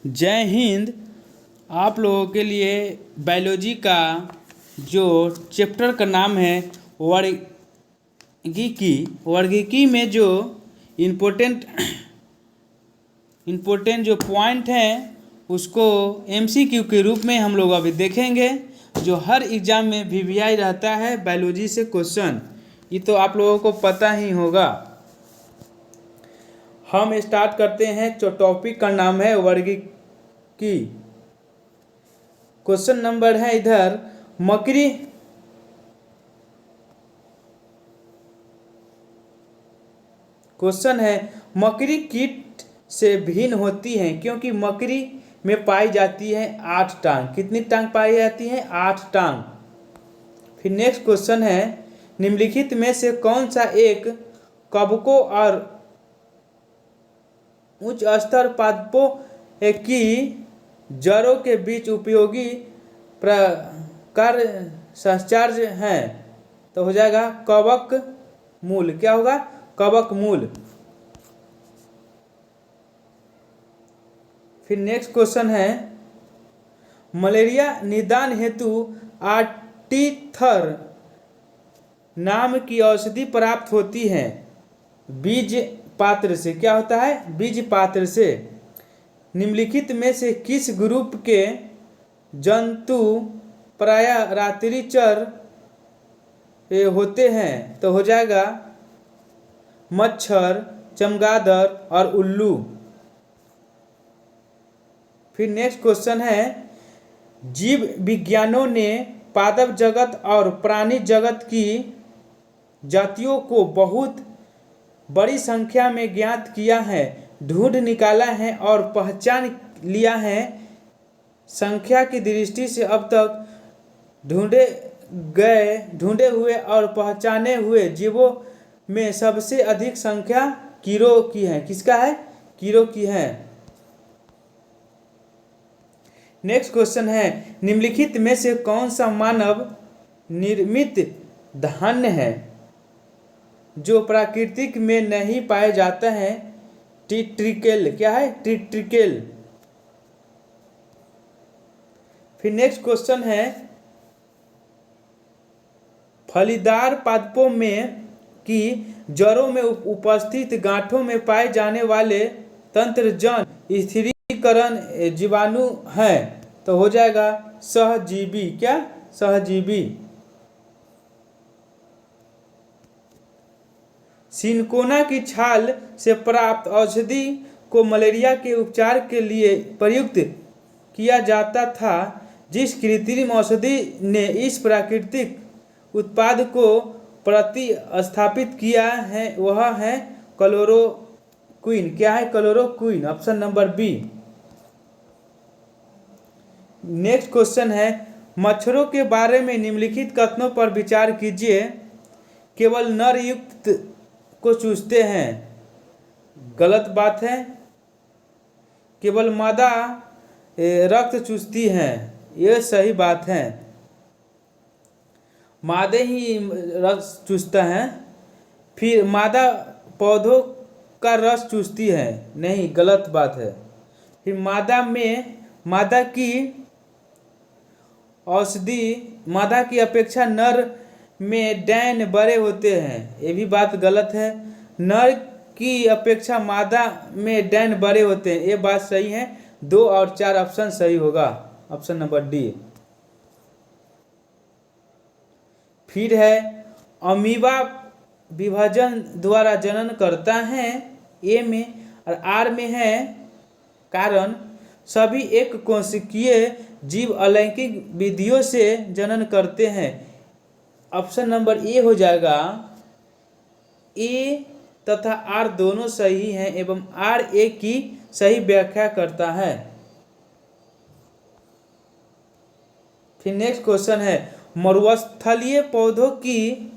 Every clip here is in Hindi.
जय हिंद। आप लोगों के लिए बायोलॉजी का जो चैप्टर का नाम है वर्गीकी में जो इम्पोर्टेंट जो पॉइंट हैं उसको एमसीक्यू के रूप में हम लोग अभी देखेंगे, जो हर एग्ज़ाम में वीवीआई रहता है बायोलॉजी से क्वेश्चन। ये तो आप लोगों को पता ही होगा। हम स्टार्ट करते हैं। जो टॉपिक का नाम है वर्गीकी। क्वेश्चन नंबर है इधर मकड़ी। क्वेश्चन है मकड़ी कीट से भिन्न होती है क्योंकि मकड़ी में पाई जाती है 8 टांग। कितनी टांग पाई जाती है? 8 टांग। फिर नेक्स्ट क्वेश्चन है निम्नलिखित में से कौन सा एक कवकों और उच्च स्तर पादपों की जड़ों के बीच उपयोगी प्रकार सहचर्य है? तो हो जाएगा कवक मूल। क्या होगा? कवक मूल। फिर नेक्स्ट क्वेश्चन है मलेरिया निदान हेतु आर्टीथर नाम की औषधि प्राप्त होती है बीज पात्र से। क्या होता है? बीज पात्र से। निम्नलिखित में से किस ग्रुप के जंतु प्रायः रात्रिचर होते हैं? तो हो जाएगा मच्छर, चमगादड़ और उल्लू। फिर नेक्स्ट क्वेश्चन है जीव विज्ञानों ने पादप जगत और प्राणी जगत की जातियों को बहुत बड़ी संख्या में ज्ञात किया है, ढूंढ निकाला है और पहचान लिया है। संख्या की दृष्टि से अब तक ढूंढे हुए और पहचाने हुए जीवों में सबसे अधिक संख्या कीड़ों की है। किसका है? कीड़ों की है। नेक्स्ट क्वेश्चन है निम्नलिखित में से कौन सा मानव निर्मित धान्य है जो प्राकृतिक में नहीं पाए जाता है? टिट्रिकेल। क्या है? टिट्रिकेल। फिर नेक्स्ट क्वेश्चन है फलीदार पादपों में की जड़ों में उपस्थित गांठों में पाए जाने वाले तंत्रजन स्थिरीकरण जीवाणु हैं? तो हो जाएगा सहजीवी। क्या? सहजीवी। सिनकोना की छाल से प्राप्त औषधि को मलेरिया के उपचार के लिए प्रयुक्त किया जाता था। जिस कृत्रिम औषधि ने इस प्राकृतिक उत्पाद को प्रतिस्थापित किया है वह है क्लोरोक्विन। क्या है? Chloroquine. Option number B. Next question है मच्छरों के बारे में निम्नलिखित कथनों पर विचार कीजिए। केवल नर युक्त को चूसते हैं। गलत बात है। केवल मादा रक्त चूसती हैं। यह सही बात है। मादे ही रस चूसता है। फिर मादा पौधों का रस चूसती है। नहीं, गलत बात है। फिर मादा की औषधि मादा की अपेक्षा नर में डैन बड़े होते हैं। ये भी बात गलत है। नर की अपेक्षा मादा में डैन बड़े होते हैं। ये बात सही है। 2 और 4 ऑप्शन सही होगा। Option number D. फिर है अमीबा विभाजन द्वारा जनन करता है। ए में और आर में है कारण सभी एक कोशिकीय जीव अलैंगिक विधियों से जनन करते हैं। ऑप्शन नंबर ए हो जाएगा। ए तथा आर दोनों सही हैं एवं आर ए की सही व्याख्या करता है। फिर नेक्स्ट क्वेश्चन है मरुस्थलीय पौधों की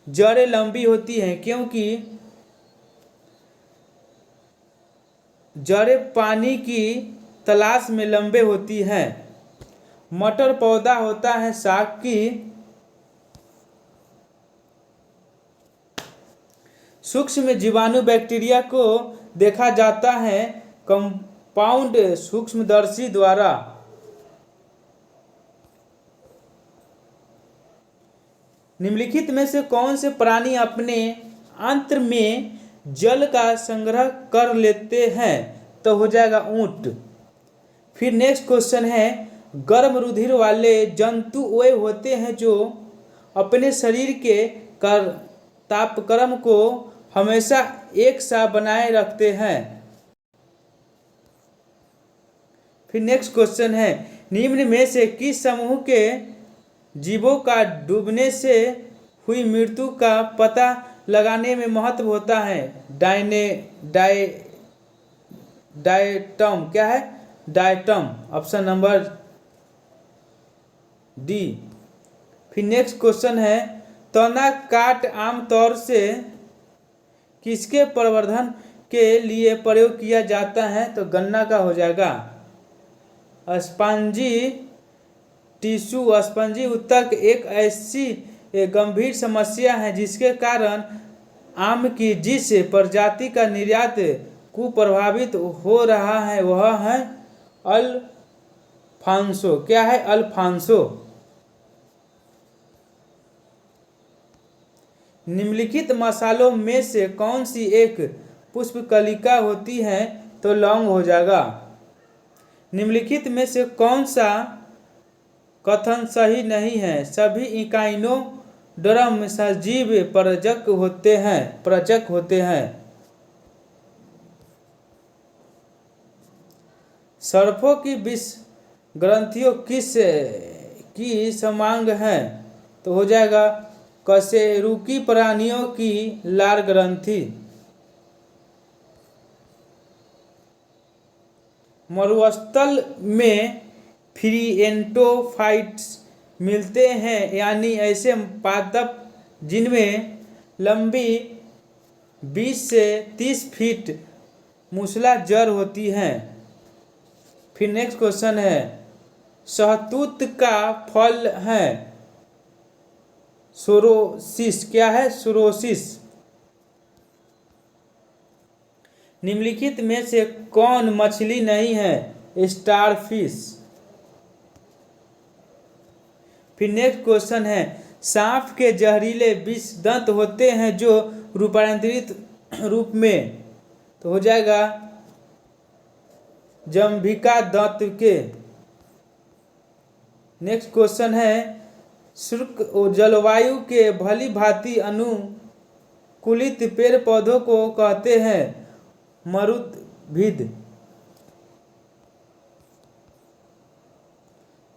जड़ें लंबी होती हैं क्योंकि जड़ें पानी की तलाश में लंबे होती हैं। मटर पौधा होता है साग की। सूक्ष्म जीवाणु बैक्टीरिया को देखा जाता है पाउंड सूक्ष्मदर्शी द्वारा। निम्नलिखित में से कौन से प्राणी अपने आंत्र में जल का संग्रह कर लेते हैं? तो हो जाएगा ऊंट। फिर नेक्स्ट क्वेश्चन है, गर्म रुधिर वाले जंतु वे होते हैं जो अपने शरीर के तापक्रम को हमेशा एक सा बनाए रखते हैं। फिर नेक्स्ट क्वेश्चन है, निम्न में से किस समूह के जीवों का डूबने से हुई मृत्यु का पता लगाने में महत्व होता है? डायटम क्या है? Diatom, option number D. फिर नेक्स्ट क्वेश्चन है, तना काट आमतौर से किसके प्रवर्धन के लिए प्रयोग किया जाता है? तो गन्ना का हो जाएगा। स्पंजी टिश्यू, स्पंजी ऊतक एक ऐसी गंभीर समस्या है जिसके कारण आम की जिस प्रजाति का निर्यात कुप्रभावित हो रहा है वह है अल्फांसो। क्या है? अल्फांसो। निम्नलिखित मसालों में से कौन सी एक पुष्पकलिका होती है? तो लौंग हो जाएगा। निम्नलिखित में से कौन सा कथन सही नहीं है? सभी इकाइनोडर्म सजीव प्रजक होते हैं। सर्पों की विष ग्रंथियों किस की समांग है? तो हो जाएगा कशेरुकी प्राणियों की लार ग्रंथि। मरुस्थल में फिरिएंटोफाइट्स मिलते हैं, यानी ऐसे पादप जिनमें लंबी 20 से 30 फीट मूसला जड़ होती हैं। फिर नेक्स्ट क्वेश्चन है, शहतूत का फल है सोरोसिस। क्या है? सोरोसिस। निम्नलिखित में से कौन मछली नहीं है? स्टारफिश। फिर नेक्स्ट क्वेश्चन है, सांप के जहरीले विष दंत होते हैं जो रूपांतरित रूप में? तो हो जाएगा जंभिका दंत के। नेक्स्ट क्वेश्चन है, शुष्क जलवायु के भली भांति अनुकूलित पेड़ पौधों को कहते हैं मरुद्भिद।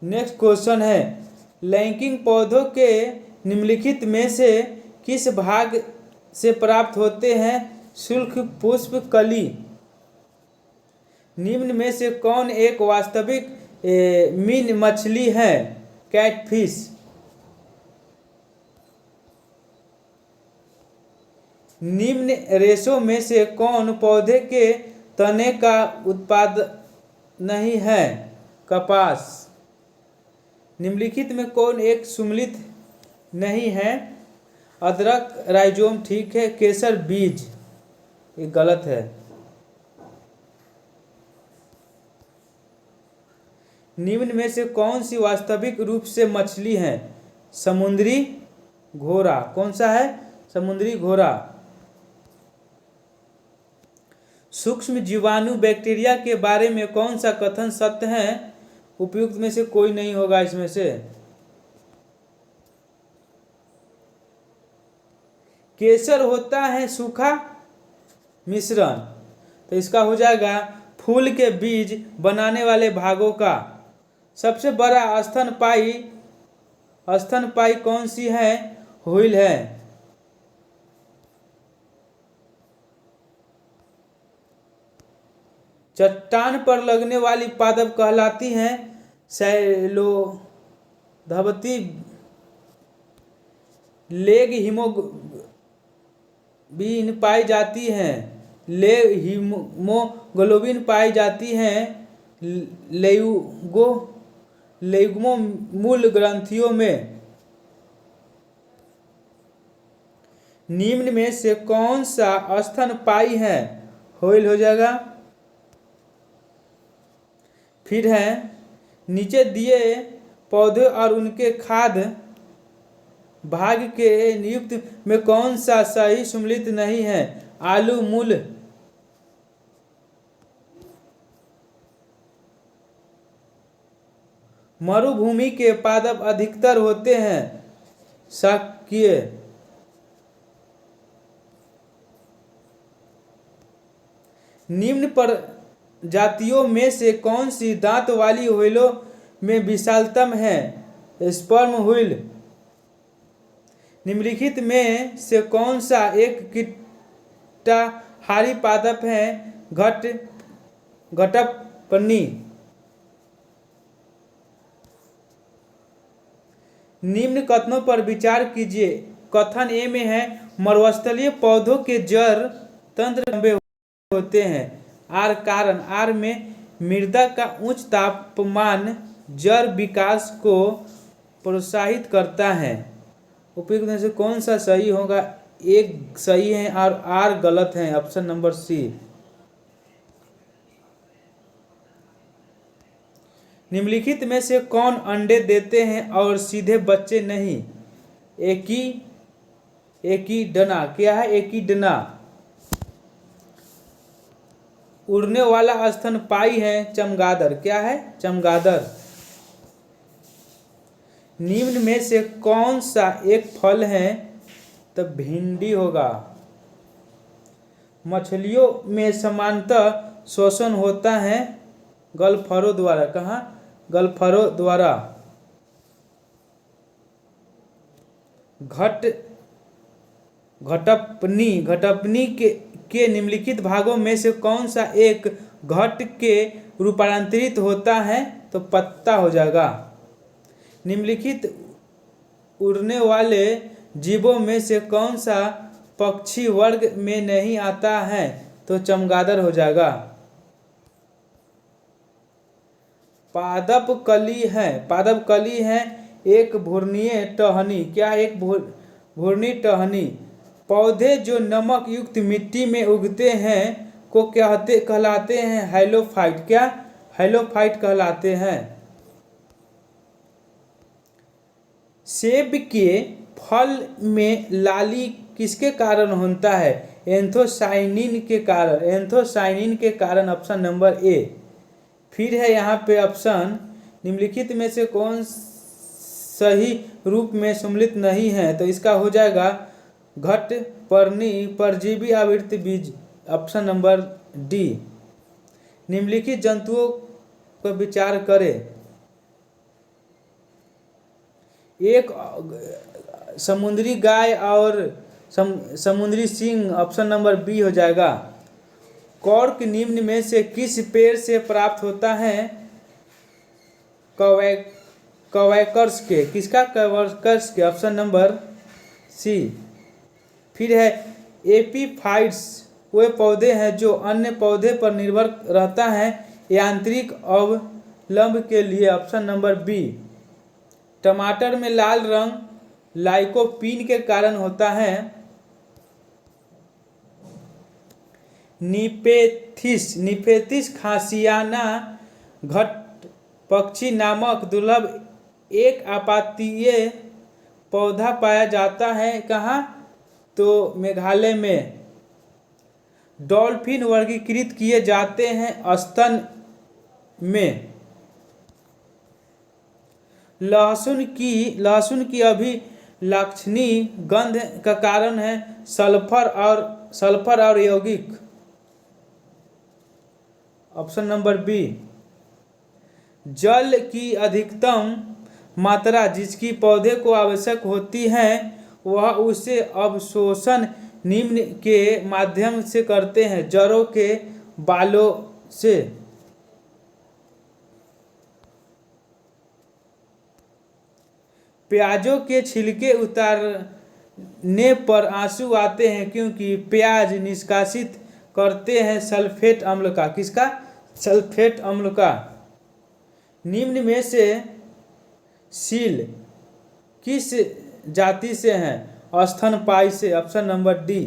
नेक्स्ट क्वेश्चन है, लैंगिक पौधों के निम्नलिखित में से किस भाग से प्राप्त होते हैं? शुष्क पुष्प कली। निम्न में से कौन एक वास्तविक मीन मछली है? कैटफिश। निम्न रेशों में से कौन पौधे के तने का उत्पाद नहीं है? कपास। निम्नलिखित में कौन एक सुमेलित नहीं है? अदरक राइजोम ठीक है। केसर बीज, ये गलत है। निम्न में से कौन सी वास्तविक रूप से मछली है? समुद्री घोड़ा। कौन सा है? समुद्री घोड़ा। सूक्ष्म जीवाणु बैक्टीरिया के बारे में कौन सा कथन सत्य है? उपयुक्त में से कोई नहीं होगा इसमें से। केसर होता है सूखा मिश्रण, तो इसका हो जाएगा फूल के बीज बनाने वाले भागों का। सबसे बड़ा स्तनपायी कौन सी है? व्हेल है। चट्टान पर लगने वाली पादप कहलाती हैं शैलोधवती। लेग हीमोग्लोबिन पाई जाती है। लेग हीमोग्लोबिन पाई जाती है लेयुग्मो मूल ग्रंथियों में। निम्न में से कौन सा स्तनपायी है? व्हेल हो जाएगा। फिर है नीचे दिए पौधे और उनके खाद्य भाग के नियुक्त में कौन सा सही सम्मिलित नहीं है? आलू, मूल। मरुभूमि के पादप अधिकतर होते हैं शाकीय। निम्न प्रजातियों में से कौन सी दांत वाली व्हेलों में विशालतम है? Sperm whale. निम्नलिखित में से कौन सा एक कीटाहारी पादप है? घटपनी। निम्न कथनों पर विचार कीजिए। कथन ए में है मरुस्थलीय पौधों के जड़ तंत्र लंबे होते हैं। आर कारण आर में मृदा का उच्च तापमान जड़ विकास को प्रोत्साहित करता है। उपयुक्त में से कौन सा सही होगा? एक सही है और आर गलत है। Option number C. निम्नलिखित में से कौन अंडे देते हैं और सीधे बच्चे नहीं? एकीडना। क्या है एकीडना? उड़ने वाला स्तनपायी है चमगादड़। क्या है? चमगादड़। निम्न में से कौन सा एक फल है? तो भिंडी होगा। मछलियों में सामान्यतः श्वसन होता है गलफरों द्वारा। कहाँ? गलफरों द्वारा। घटपनी के निम्नलिखित भागों में से कौन सा एक घट के रूपांतरित होता है? तो पत्ता हो जाएगा। निम्नलिखित उड़ने वाले जीवों में से कौन सा पक्षी वर्ग में नहीं आता है? तो चमगादड़ हो जाएगा। पादप कली है एक भूर्णीय टहनी। क्या? एक भूर्णी टहनी। पौधे जो नमक युक्त मिट्टी में उगते हैं को कहलाते हैं हैलोफाइट। क्या? हैलोफाइट कहलाते हैं। सेब के फल में लाली किसके कारण होता है? एंथोसाइनिन के कारण। एंथोसाइनिन के कारण। Option number A. फिर है यहाँ पे ऑप्शन निम्नलिखित में से कौन सही रूप में सम्मिलित नहीं है? तो इसका हो जाएगा घटपर्णी परजीवी आवृत्ति बीज। Option number D. निम्नलिखित जंतुओं पर विचार करें। एक समुद्री गाय और समुद्री सिंह। ऑप्शन नंबर बी हो जाएगा। कॉर्क निम्न में से किस पेड़ से प्राप्त होता है? क्वैकर्स के। किसका? क्वैकर्स के। Option number C. फिर है एपीफाइट्स वे पौधे हैं जो अन्य पौधे पर निर्भर रहता है यांत्रिक अवलंब के लिए। Option number B. टमाटर में लाल रंग लाइकोपीन के कारण होता है। निफेथिस खासियाना घट पक्षी नामक दुर्लभ एक आपातीय पौधा पाया जाता है। कहाँ? तो मेघालय में। डॉल्फिन वर्गीकृत किए जाते हैं स्तन में। लहसुन की अभिलक्षणीय गंध का कारण है सल्फर और यौगिक। Option number B. जल की अधिकतम मात्रा जिसकी पौधे को आवश्यक होती है वह उसे अवशोषण निम्न के माध्यम से करते हैं। जड़ों के बालों से। प्याजों के छिलके उतारने पर आंसू आते हैं क्योंकि प्याज निष्कासित करते हैं सल्फेट अम्ल का। किसका? सल्फेट अम्ल का। निम्न में से सील किस जाति से हैं? स्तनपायी से। Option number D.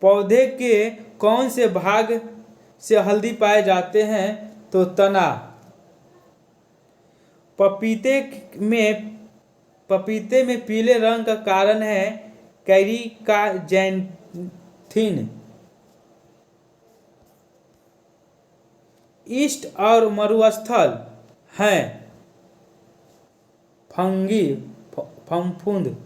पौधे के कौन से भाग से हल्दी पाए जाते हैं तो तना। पपीते में पीले रंग का कारण है कैरिकाजैंथिन। ईस्ट और मरुस्थल हैं फफूंद।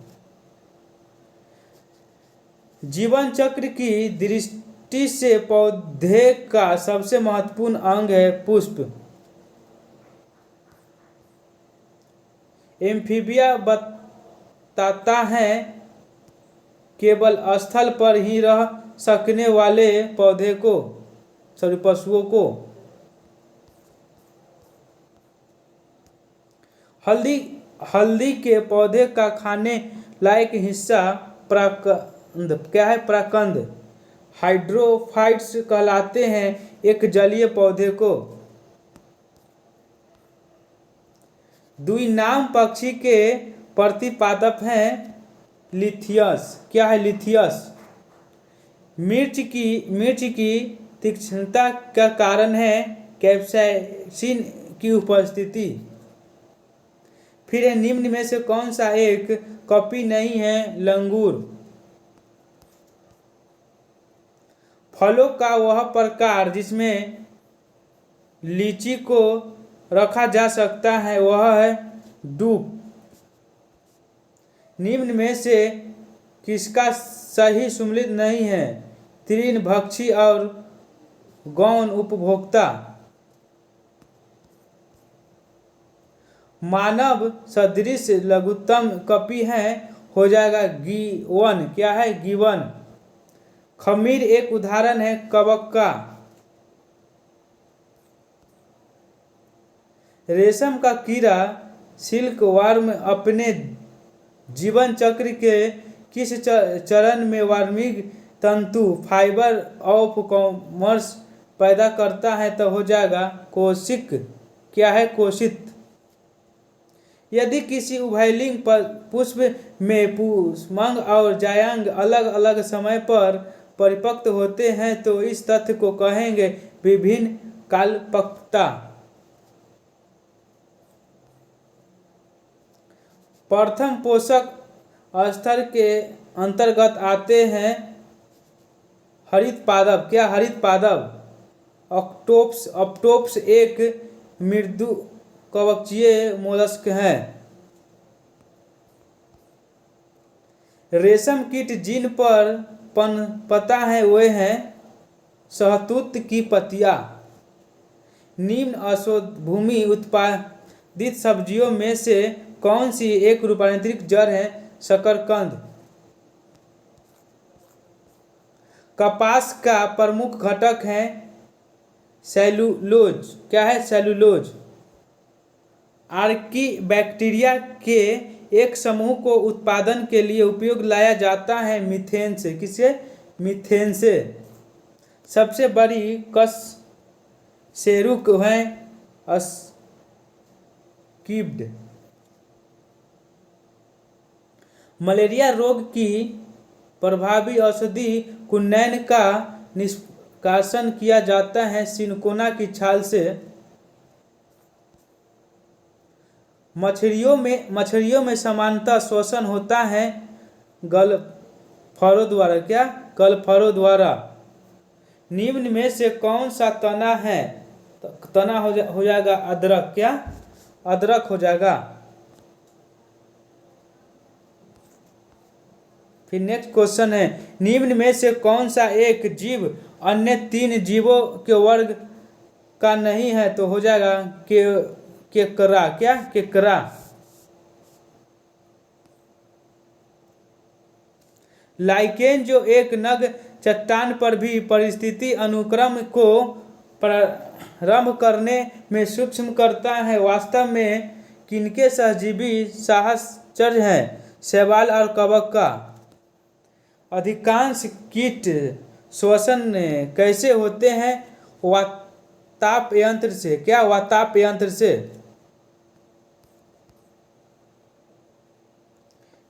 जीवन चक्र की दृष्टि से पौधे का सबसे महत्वपूर्ण अंग है पुष्प। एम्फीबिया बताता है केवल स्थल पर ही रह सकने वाले पशुओं को। हल्दी के पौधे का खाने लायक हिस्सा प्राकंद क्या है? प्राकंद हाइड्रोफाइट्स कहलाते हैं एक जलीय पौधे को। द्विनाम पक्षी के प्रतिपादक हैं लिथियस। क्या है? लिथियस। मिर्च की तीक्ष्णता का कारण है कैप्साइसिन की उपस्थिति। फिर निम्न में से कौन सा एक कॉपी नहीं है? लंगूर। फलों का वह प्रकार जिसमें लीची को रखा जा सकता है वह है डूब। निम्न में से किसका सही सम्मिलित नहीं है? तृणभक्षी और गौण उपभोक्ता। मानव सदृश लघुत्तम कपि है, हो जाएगा गिवन। क्या है? गिवन। खमीर एक उदाहरण है कवक का। रेशम का कीड़ा सिल्क वर्म अपने जीवन चक्र के किस चरण में वर्मिक तंतु फाइबर ऑफ कॉमर्स पैदा करता है? तो हो जाएगा कोशिक। क्या है? कोशित। यदि किसी उभयलिंग पुष्प में पुष्पांग और जायांग अलग अलग समय पर परिपक्व होते हैं तो इस तथ्य को कहेंगे विभिन्न कालपक्वता। प्रथम पोषक स्तर के अंतर्गत आते हैं हरित पादप। क्या? हरित पादप। ऑक्टोपस एक मृदु कवचीय मोलस्क है। रेशम कीट जिन पर पनपता है वे हैं शहतूत की पत्तियां। निम्न अशोधभूमि उत्पादित सब्जियों में से कौन सी एक रूपांतरित जड़ है? शकरकंद। कपास का प्रमुख घटक है सेलुलोज। क्या है? सेलुलोज। आर्कीबैक्टीरिया के एक समूह को उत्पादन के लिए उपयोग लाया जाता है मीथेन से। किसे? मीथेन से। सबसे बड़ी कशेरुक है स्किब्ड। मलेरिया रोग की प्रभावी औषधि कुनैन का निष्कासन किया जाता है सिनकोना की छाल से। मछलियों में सामान्यतः श्वसन होता है गलफड़ों द्वारा। क्या? गलफड़ों द्वारा। निम्न में से कौन सा तना है? तना हो जाएगा अदरक। क्या? अदरक हो जाएगा। फिर नेक्स्ट क्वेश्चन है निम्न में से कौन सा एक जीव अन्य तीन जीवों के वर्ग का नहीं है? तो हो जाएगा केकड़ा। क्या? केकड़ा। लाइकेन जो एक नग चट्टान पर भी परिस्थिति अनुक्रम को प्रारंभ करने में सूक्ष्म करता है वास्तव में किनके सहजीवी साहचर्य है? शैवाल और कवक का। अधिकांश कीट श्वसन कैसे होते हैं? वाताप यंत्र से। क्या? वाताप यंत्र से।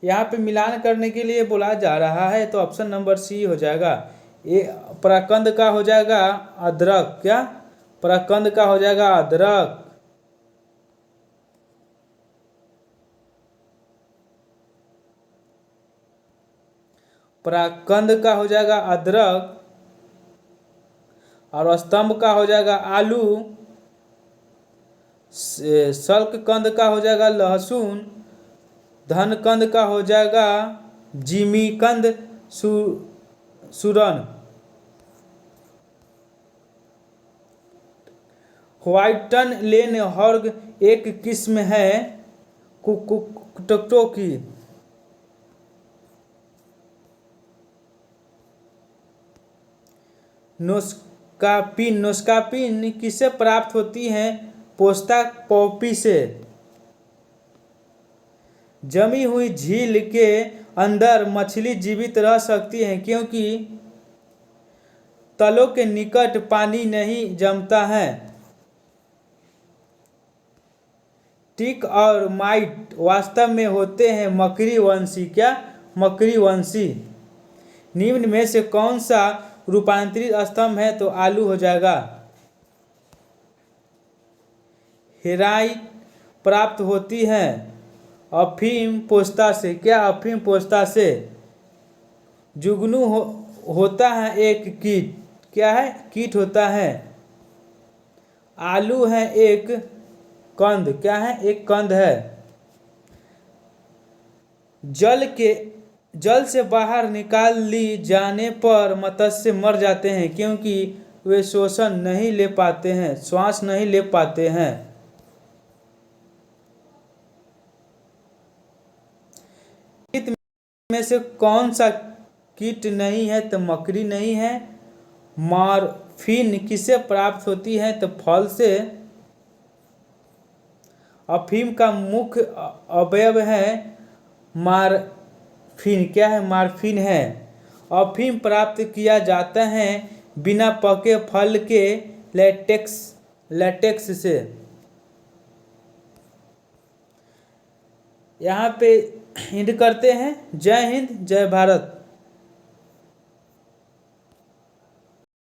यहाँ पे मिलान करने के लिए बोला जा रहा है तो ऑप्शन नंबर सी हो जाएगा। ये पराकंद का हो जाएगा अदरक। क्या? पराकंद का हो जाएगा अदरक। पराकंद का हो जाएगा अदरक। और स्तंभ का हो जाएगा आलू। शल्ककंद का हो जाएगा लहसुन। धनकंद का हो जाएगा जिमीकंद सूरन। व्हाइटन लेन हॉर्ग एक किस्म है कुक्कुटों की। नोस्कापिन किससे प्राप्त होती है? पोस्ता पॉपी से। जमी हुई झील के अंदर मछली जीवित रह सकती है क्योंकि तलों के निकट पानी नहीं जमता है। टिक और माइट वास्तव में होते हैं मकड़ीवंशी। क्या? मकड़ीवंशी। निम्न में से कौन सा रूपांतरित स्तंभ है? तो आलू हो जाएगा। हेराइन प्राप्त होती है अफीम पोस्ता से। क्या? अफीम पोस्ता से। जुगनू होता है एक कीट। क्या है? कीट होता है। आलू है एक कंद। क्या है? एक कंद है। जल से बाहर निकाल ली जाने पर मत्स्य मर जाते हैं क्योंकि वे श्वास नहीं ले पाते हैं। कीट में से कौन सा कीट नहीं है? तो मकड़ी नहीं है। मॉर्फिन किससे प्राप्त होती है? तो फल से। अफीम का मुख्य अवयव है मॉर्फिन। क्या है? मॉर्फिन है। अफीम प्राप्त किया जाता है बिना पके फल के लेटेक्स से। यहाँ पे हिंट करते हैं। जय हिंद, जय भारत।